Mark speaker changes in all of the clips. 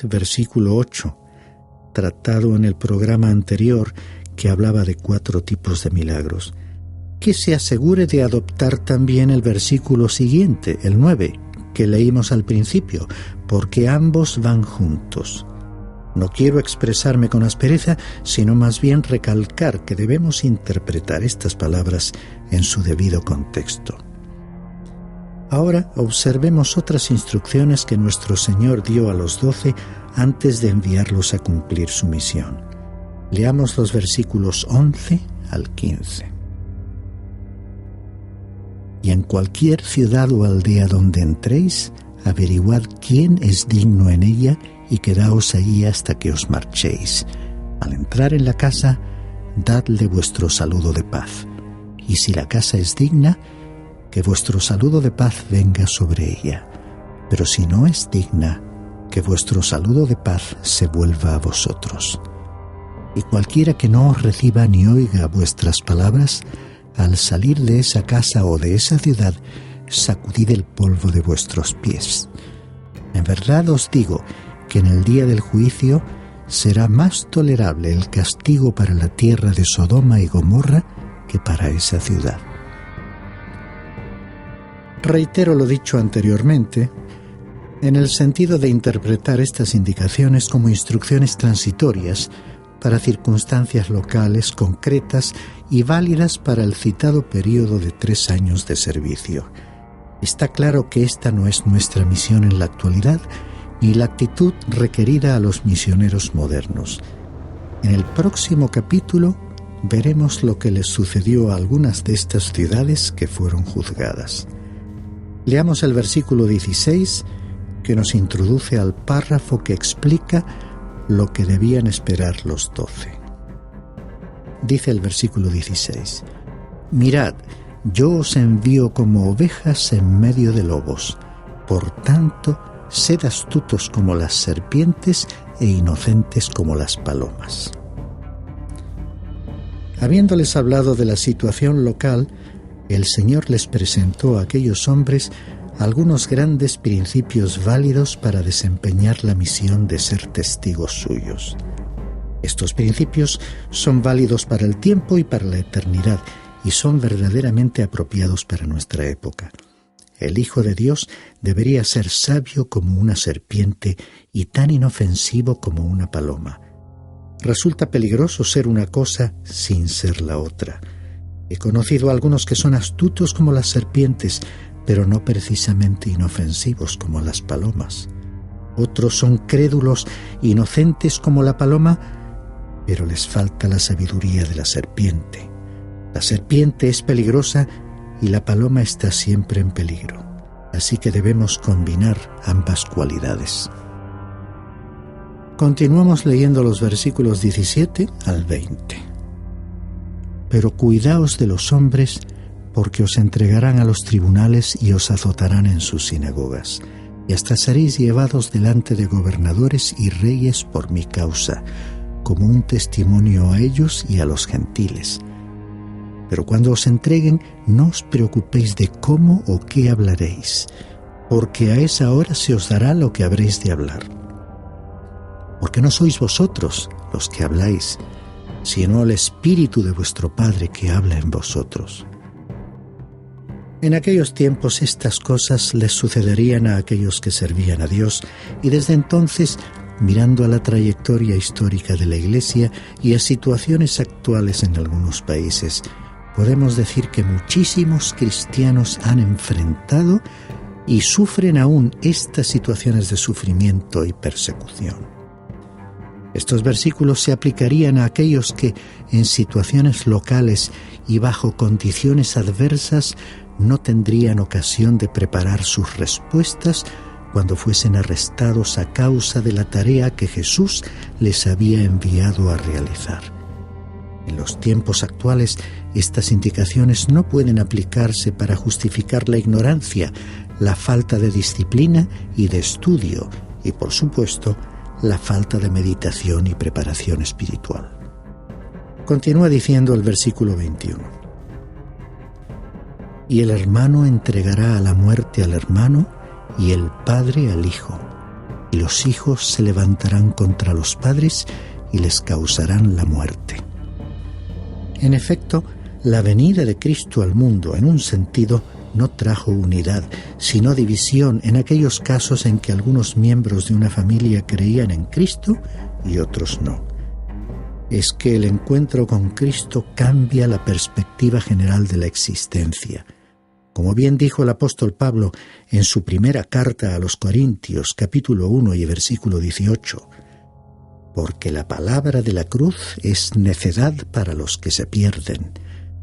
Speaker 1: versículo 8, tratado en el programa anterior que hablaba de 4 tipos de milagros, que se asegure de adoptar también el versículo siguiente, el 9, que leímos al principio, porque ambos van juntos. No quiero expresarme con aspereza, sino más bien recalcar que debemos interpretar estas palabras en su debido contexto. Ahora observemos otras instrucciones que nuestro Señor dio a los 12 antes de enviarlos a cumplir su misión. Leamos los versículos 11 al 15. Y en cualquier ciudad o aldea donde entréis, averiguad quién es digno en ella y quedaos allí hasta que os marchéis. Al entrar en la casa, dadle vuestro saludo de paz. Y si la casa es digna, que vuestro saludo de paz venga sobre ella. Pero si no es digna, que vuestro saludo de paz se vuelva a vosotros. Y cualquiera que no os reciba ni oiga vuestras palabras, al salir de esa casa o de esa ciudad, sacudid el polvo de vuestros pies. En verdad os digo que en el día del juicio será más tolerable el castigo para la tierra de Sodoma y Gomorra que para esa ciudad. Reitero lo dicho anteriormente, en el sentido de interpretar estas indicaciones como instrucciones transitorias para circunstancias locales concretas y válidas para el citado período de 3 años de servicio. Está claro que esta no es nuestra misión en la actualidad ni la actitud requerida a los misioneros modernos. En el próximo capítulo veremos lo que les sucedió a algunas de estas ciudades que fueron juzgadas. Leamos el versículo 16, que nos introduce al párrafo que explica lo que debían esperar los 12. Dice el versículo 16: Mirad, yo os envío como ovejas en medio de lobos. Por tanto, sed astutos como las serpientes e inocentes como las palomas. Habiéndoles hablado de la situación local, el Señor les presentó a aquellos hombres algunos grandes principios válidos para desempeñar la misión de ser testigos suyos. Estos principios son válidos para el tiempo y para la eternidad, y son verdaderamente apropiados para nuestra época. El Hijo de Dios debería ser sabio como una serpiente y tan inofensivo como una paloma. Resulta peligroso ser una cosa sin ser la otra. He conocido a algunos que son astutos como las serpientes, pero no precisamente inofensivos como las palomas. Otros son crédulos, inocentes como la paloma, pero les falta la sabiduría de la serpiente. La serpiente es peligrosa y la paloma está siempre en peligro. Así que debemos combinar ambas cualidades. Continuamos leyendo los versículos 17 al 20. Pero cuidaos de los hombres, porque os entregarán a los tribunales y os azotarán en sus sinagogas, y hasta seréis llevados delante de gobernadores y reyes por mi causa, como un testimonio a ellos y a los gentiles. Pero cuando os entreguen, no os preocupéis de cómo o qué hablaréis, porque a esa hora se os dará lo que habréis de hablar. Porque no sois vosotros los que habláis, sino el Espíritu de vuestro Padre que habla en vosotros. En aquellos tiempos estas cosas les sucederían a aquellos que servían a Dios, y desde entonces, mirando a la trayectoria histórica de la Iglesia y a situaciones actuales en algunos países, podemos decir que muchísimos cristianos han enfrentado y sufren aún estas situaciones de sufrimiento y persecución. Estos versículos se aplicarían a aquellos que, en situaciones locales y bajo condiciones adversas, no tendrían ocasión de preparar sus respuestas cuando fuesen arrestados a causa de la tarea que Jesús les había enviado a realizar. En los tiempos actuales, estas indicaciones no pueden aplicarse para justificar la ignorancia, la falta de disciplina y de estudio, y por supuesto, la falta de meditación y preparación espiritual. Continúa diciendo el versículo 21. Y el hermano entregará a la muerte al hermano y el padre al hijo, y los hijos se levantarán contra los padres y les causarán la muerte. En efecto, la venida de Cristo al mundo, en un sentido, no trajo unidad, sino división en aquellos casos en que algunos miembros de una familia creían en Cristo y otros no. Es que el encuentro con Cristo cambia la perspectiva general de la existencia. Como bien dijo el apóstol Pablo en su primera carta a los Corintios, capítulo 1 y versículo 18, porque la palabra de la cruz es necedad para los que se pierden,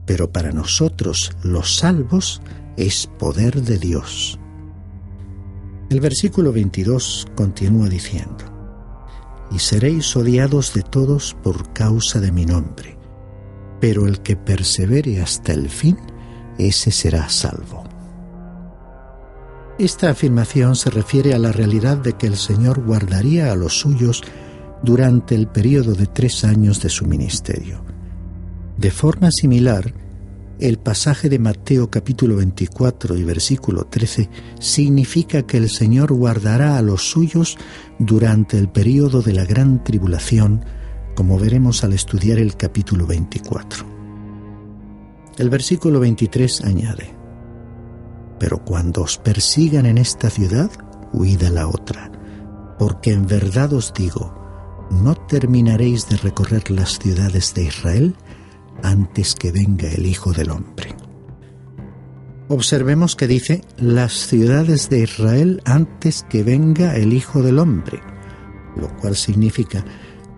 Speaker 1: pero para nosotros, los salvos, es poder de Dios. El versículo 22 continúa diciendo: y seréis odiados de todos por causa de mi nombre, pero el que persevere hasta el fin, ese será salvo. Esta afirmación se refiere a la realidad de que el Señor guardaría a los suyos durante el período de 3 años de su ministerio. De forma similar, el pasaje de Mateo capítulo 24 y versículo 13 significa que el Señor guardará a los suyos durante el período de la gran tribulación, como veremos al estudiar el capítulo 24. El versículo 23 añade: pero cuando os persigan en esta ciudad, huid a la otra, porque en verdad os digo, no terminaréis de recorrer las ciudades de Israel antes que venga el Hijo del Hombre. Observemos que dice las ciudades de Israel antes que venga el Hijo del Hombre, lo cual significa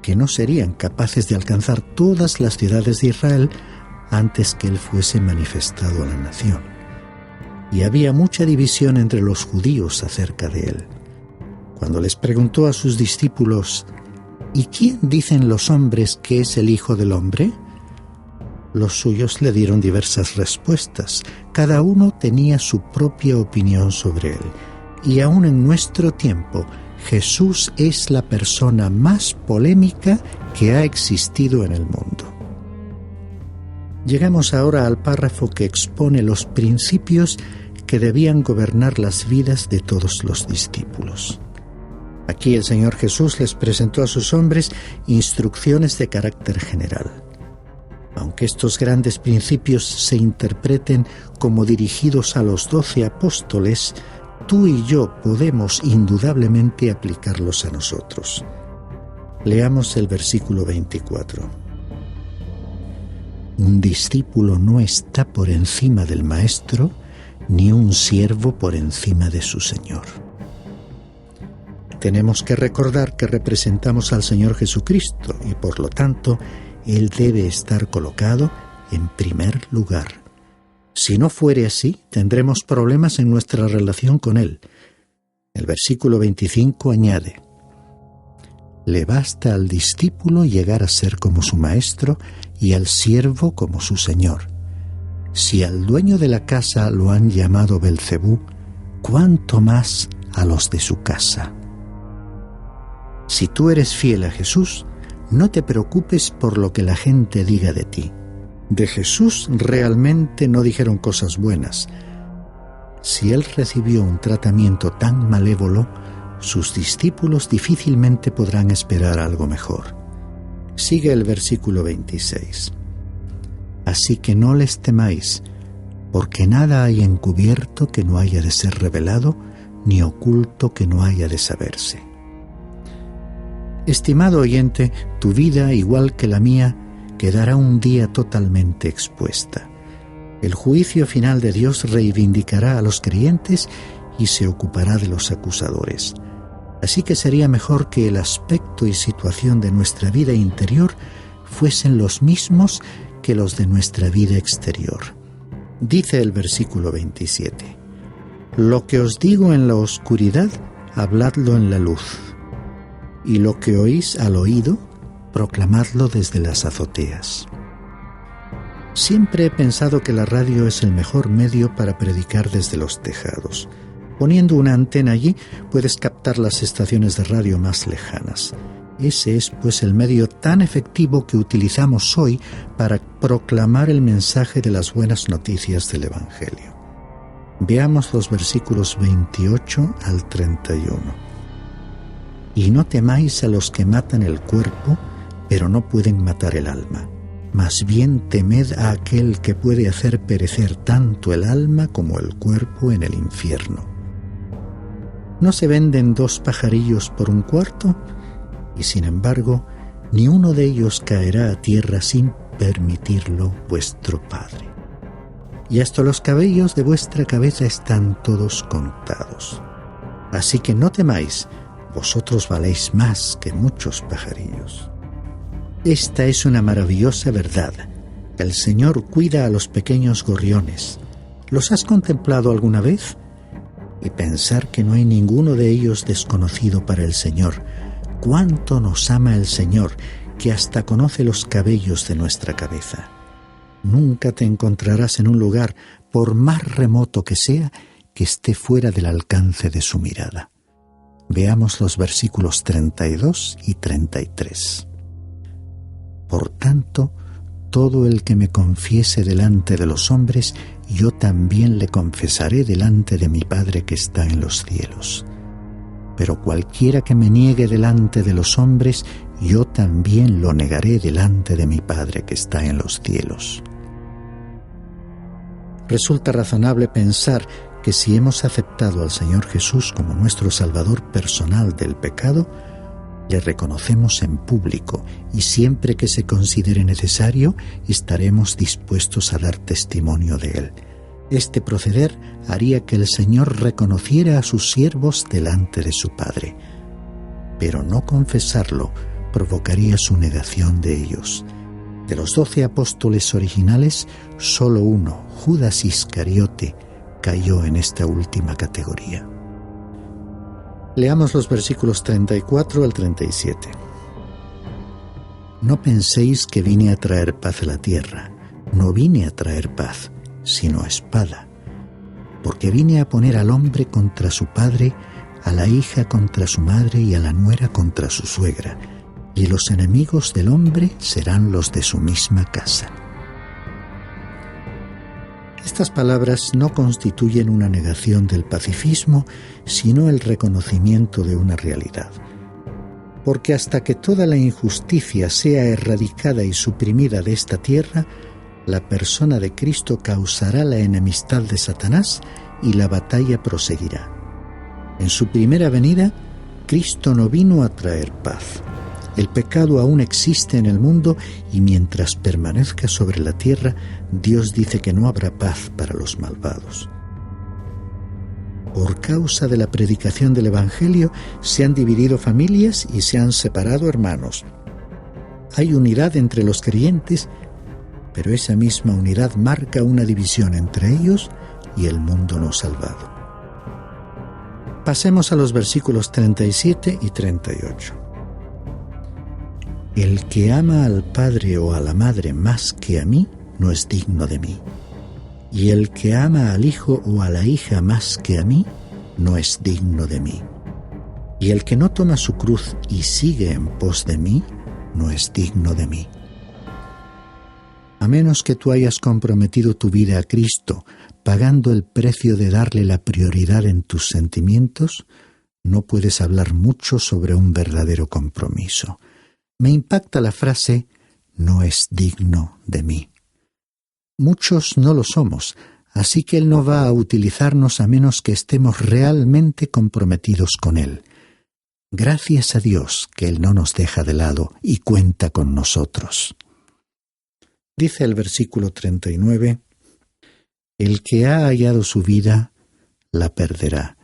Speaker 1: que no serían capaces de alcanzar todas las ciudades de Israel antes que Él fuese manifestado a la nación. Y había mucha división entre los judíos acerca de Él. Cuando les preguntó a sus discípulos: ¿y quién dicen los hombres que es el Hijo del Hombre?, los suyos le dieron diversas respuestas. Cada uno tenía su propia opinión sobre él. Y aún en nuestro tiempo, Jesús es la persona más polémica que ha existido en el mundo. Llegamos ahora al párrafo que expone los principios que debían gobernar las vidas de todos los discípulos. Aquí el Señor Jesús les presentó a sus hombres instrucciones de carácter general. Aunque estos grandes principios se interpreten como dirigidos a los 12 apóstoles, tú y yo podemos indudablemente aplicarlos a nosotros. Leamos el versículo 24. Un discípulo no está por encima del maestro, ni un siervo por encima de su señor. Tenemos que recordar que representamos al Señor Jesucristo y por lo tanto Él debe estar colocado en primer lugar. Si no fuere así, tendremos problemas en nuestra relación con Él. El versículo 25 añade: le basta al discípulo llegar a ser como su maestro y al siervo como su señor. Si al dueño de la casa lo han llamado Belcebú, ¿cuánto más a los de su casa? Si tú eres fiel a Jesús, no te preocupes por lo que la gente diga de ti. De Jesús realmente no dijeron cosas buenas. Si Él recibió un tratamiento tan malévolo, sus discípulos difícilmente podrán esperar algo mejor. Sigue el versículo 26. Así que no les temáis, porque nada hay encubierto que no haya de ser revelado, ni oculto que no haya de saberse. Estimado oyente, tu vida, igual que la mía, quedará un día totalmente expuesta. El juicio final de Dios reivindicará a los creyentes y se ocupará de los acusadores. Así que sería mejor que el aspecto y situación de nuestra vida interior fuesen los mismos que los de nuestra vida exterior. Dice el versículo 27: lo que os digo en la oscuridad, habladlo en la luz. Y lo que oís al oído, proclamadlo desde las azoteas. Siempre he pensado que la radio es el mejor medio para predicar desde los tejados. Poniendo una antena allí, puedes captar las estaciones de radio más lejanas. Ese es, pues, el medio tan efectivo que utilizamos hoy para proclamar el mensaje de las buenas noticias del Evangelio. Veamos los versículos 28 al 31. Y no temáis a los que matan el cuerpo, pero no pueden matar el alma. Más bien temed a aquel que puede hacer perecer tanto el alma como el cuerpo en el infierno. ¿No se venden 2 pajarillos por 1 cuarto? Y sin embargo, ni uno de ellos caerá a tierra sin permitirlo vuestro Padre. Y hasta los cabellos de vuestra cabeza están todos contados. Así que no temáis, vosotros valéis más que muchos pajarillos. Esta es una maravillosa verdad. El Señor cuida a los pequeños gorriones. ¿Los has contemplado alguna vez? Y pensar que no hay ninguno de ellos desconocido para el Señor. Cuánto nos ama el Señor, que hasta conoce los cabellos de nuestra cabeza. Nunca te encontrarás en un lugar, por más remoto que sea, que esté fuera del alcance de su mirada. Veamos los versículos 32 y 33. Por tanto, todo el que me confiese delante de los hombres, yo también le confesaré delante de mi Padre que está en los cielos. Pero cualquiera que me niegue delante de los hombres, yo también lo negaré delante de mi Padre que está en los cielos. Resulta razonable pensar que si hemos aceptado al Señor Jesús como nuestro Salvador personal del pecado, le reconocemos en público y siempre que se considere necesario estaremos dispuestos a dar testimonio de él. Este proceder haría que el Señor reconociera a sus siervos delante de su Padre. Pero no confesarlo provocaría su negación de ellos. De los 12 apóstoles originales, solo uno, Judas Iscariote, cayó en esta última categoría. Leamos los versículos 34 al 37. No penséis que vine a traer paz a la tierra. No vine a traer paz, sino espada. Porque vine a poner al hombre contra su padre, a la hija contra su madre y a la nuera contra su suegra. Y los enemigos del hombre serán los de su misma casa. Estas palabras no constituyen una negación del pacifismo, sino el reconocimiento de una realidad. Porque hasta que toda la injusticia sea erradicada y suprimida de esta tierra, la persona de Cristo causará la enemistad de Satanás y la batalla proseguirá. En su primera venida, Cristo no vino a traer paz. El pecado aún existe en el mundo y mientras permanezca sobre la tierra, Dios dice que no habrá paz para los malvados. Por causa de la predicación del Evangelio, se han dividido familias y se han separado hermanos. Hay unidad entre los creyentes, pero esa misma unidad marca una división entre ellos y el mundo no salvado. Pasemos a los versículos 37 y 38. El que ama al padre o a la madre más que a mí, no es digno de mí. Y el que ama al hijo o a la hija más que a mí, no es digno de mí. Y el que no toma su cruz y sigue en pos de mí, no es digno de mí. A menos que tú hayas comprometido tu vida a Cristo, pagando el precio de darle la prioridad en tus sentimientos, no puedes hablar mucho sobre un verdadero compromiso. Me impacta la frase, no es digno de mí. Muchos no lo somos, así que Él no va a utilizarnos a menos que estemos realmente comprometidos con Él. Gracias a Dios que Él no nos deja de lado y cuenta con nosotros. Dice el versículo 39, el que ha hallado su vida, la perderá,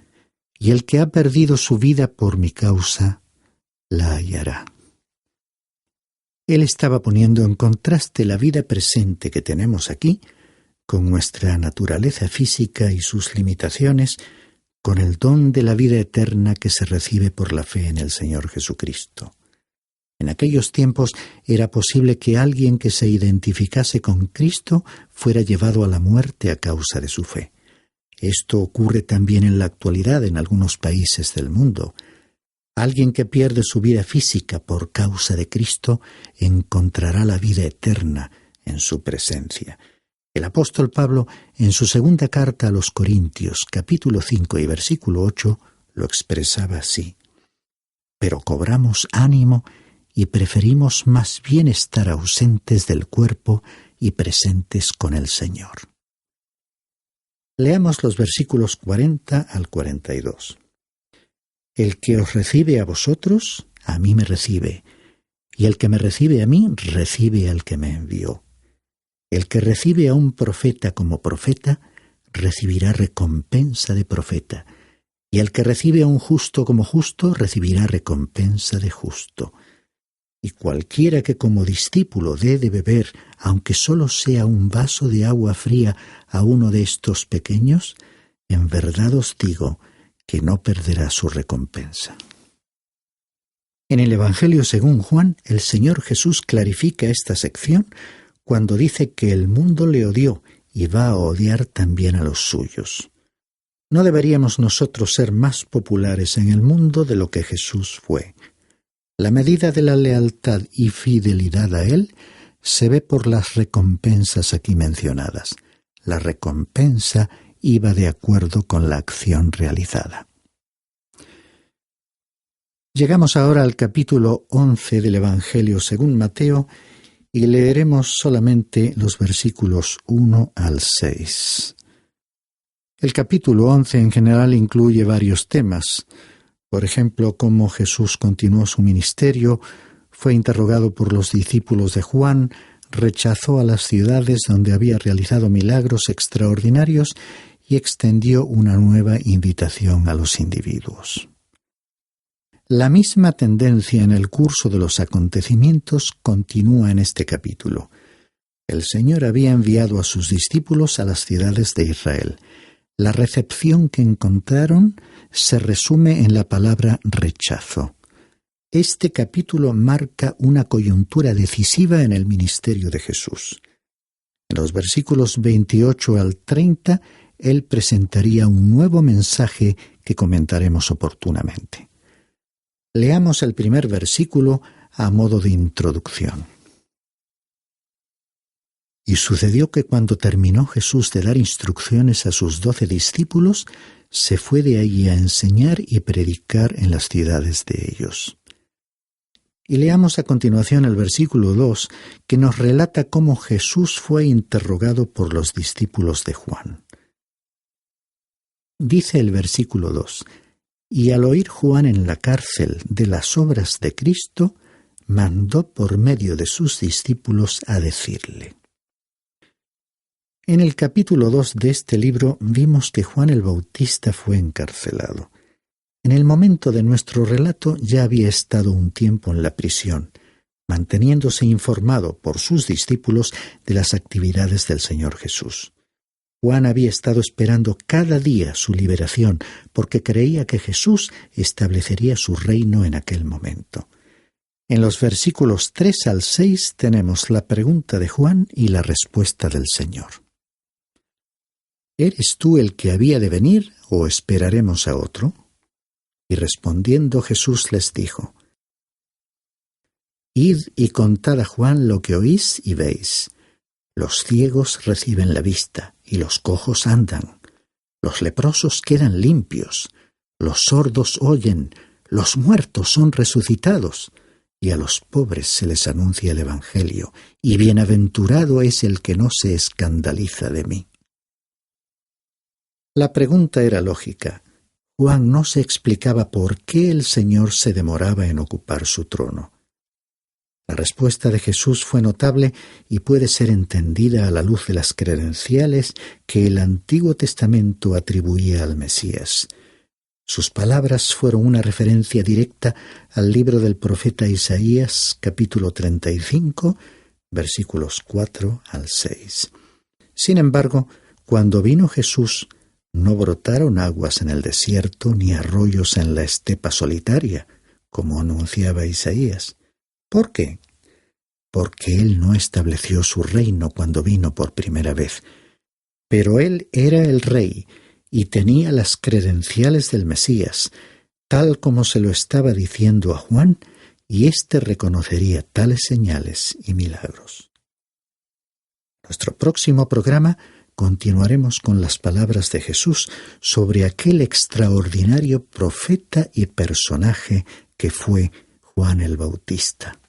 Speaker 1: y el que ha perdido su vida por mi causa, la hallará. Él estaba poniendo en contraste la vida presente que tenemos aquí, con nuestra naturaleza física y sus limitaciones, con el don de la vida eterna que se recibe por la fe en el Señor Jesucristo. En aquellos tiempos era posible que alguien que se identificase con Cristo fuera llevado a la muerte a causa de su fe. Esto ocurre también en la actualidad en algunos países del mundo. Alguien que pierde su vida física por causa de Cristo encontrará la vida eterna en su presencia. El apóstol Pablo, en su segunda carta a los Corintios, capítulo 5 y versículo 8, lo expresaba así. pero cobramos ánimo y preferimos más bien estar ausentes del cuerpo y presentes con el Señor. Leamos los versículos 40 al 42. El que os recibe a vosotros, a mí me recibe, y el que me recibe a mí, recibe al que me envió. El que recibe a un profeta como profeta, recibirá recompensa de profeta, y el que recibe a un justo como justo, recibirá recompensa de justo. Y cualquiera que como discípulo dé de beber, aunque solo sea un vaso de agua fría a uno de estos pequeños, en verdad os digo que no perderá su recompensa. En el Evangelio según Juan, el Señor Jesús clarifica esta sección cuando dice que el mundo le odió y va a odiar también a los suyos. No deberíamos nosotros ser más populares en el mundo de lo que Jesús fue. La medida de la lealtad y fidelidad a Él se ve por las recompensas aquí mencionadas. La recompensa iba de acuerdo con la acción realizada. Llegamos ahora al capítulo 11 del Evangelio según Mateo y leeremos solamente los versículos 1 al 6. El capítulo 11 en general incluye varios temas. Por ejemplo, cómo Jesús continuó su ministerio, fue interrogado por los discípulos de Juan, rechazó a las ciudades donde había realizado milagros extraordinarios y extendió una nueva invitación a los individuos. La misma tendencia en el curso de los acontecimientos continúa en este capítulo. El Señor había enviado a sus discípulos a las ciudades de Israel. La recepción que encontraron se resume en la palabra rechazo. Este capítulo marca una coyuntura decisiva en el ministerio de Jesús. En los versículos 28 al 30, Él presentaría un nuevo mensaje que comentaremos oportunamente. Leamos el primer versículo a modo de introducción. Y sucedió que cuando terminó Jesús de dar instrucciones a sus 12 discípulos, se fue de allí a enseñar y predicar en las ciudades de ellos. Y leamos a continuación el versículo 2, que nos relata cómo Jesús fue interrogado por los discípulos de Juan. Dice el versículo 2, y al oír Juan en la cárcel de las obras de Cristo, mandó por medio de sus discípulos a decirle. En el capítulo 2 de este libro vimos que Juan el Bautista fue encarcelado. En el momento de nuestro relato ya había estado un tiempo en la prisión, manteniéndose informado por sus discípulos de las actividades del Señor Jesús. Juan había estado esperando cada día su liberación porque creía que Jesús establecería su reino en aquel momento. En los versículos 3 al 6 tenemos la pregunta de Juan y la respuesta del Señor. ¿Eres tú el que había de venir o esperaremos a otro? Y respondiendo Jesús les dijo, Id y contad a Juan lo que oís y veis. Los ciegos reciben la vista y los cojos andan. Los leprosos quedan limpios. Los sordos oyen. Los muertos son resucitados. Y a los pobres se les anuncia el Evangelio. Y bienaventurado es el que no se escandaliza de mí. La pregunta era lógica. Juan no se explicaba por qué el Señor se demoraba en ocupar su trono. La respuesta de Jesús fue notable y puede ser entendida a la luz de las credenciales que el Antiguo Testamento atribuía al Mesías. Sus palabras fueron una referencia directa al libro del profeta Isaías, capítulo 35, versículos 4 al 6. Sin embargo, cuando vino Jesús, no brotaron aguas en el desierto ni arroyos en la estepa solitaria, como anunciaba Isaías. ¿Por qué? Porque Él no estableció su reino cuando vino por primera vez. Pero Él era el Rey y tenía las credenciales del Mesías, tal como se lo estaba diciendo a Juan, y éste reconocería tales señales y milagros. Nuestro próximo programa continuaremos con las palabras de Jesús sobre aquel extraordinario profeta y personaje que fue Juan el Bautista.